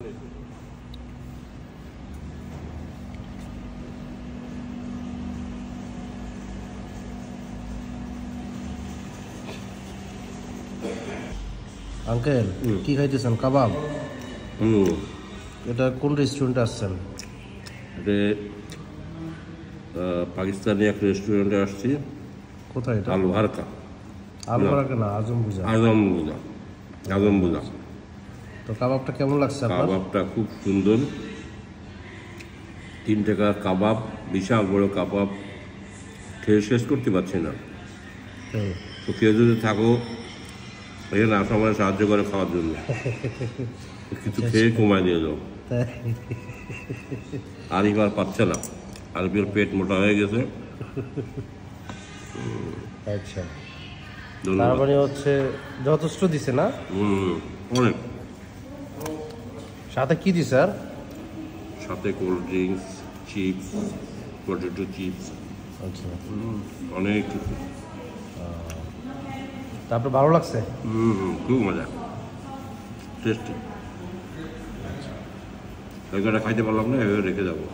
Uncle কি খাইতেছেন? কাবাব। এটা কোন রেস্টুরেন্টে আসছেন? পাকিস্তানি এক রেস্টুরেন্টে আসছি। কোথায় এটা? আলবারকা। আলবারকা না, আজমবুজা। আজমবুজা। তো কাবাবটা কেমন লাগছে আপনার? কাবাবটা খুব সুন্দর। 3 টাকার কাবাব, বিশাল বড় কাবাব, খেয়ে শেষ করতে পারছি না। তো কেউ যদি থাকো এখানে আসা মানে সাহায্য করে খাওয়ার জন্য, কিছু খেয়ে কমায় দিয়ে যাও। আরিফ আর পাচ্ছে না, আরিফের পেট মোটা হয়ে গেছে। আচ্ছা, তার মানে হচ্ছে যথেষ্ট দিছে না? অনেক। সাথে কি দিছে স্যার? সাথে cold drinks, chips, potato chips, আচ্ছা, অনেক কিছু। তারপর ভালো লাগছে? খুব মজা, টেস্টি। এগুলো খাইতে পারলাম না, এভাবে রেখে যাবো।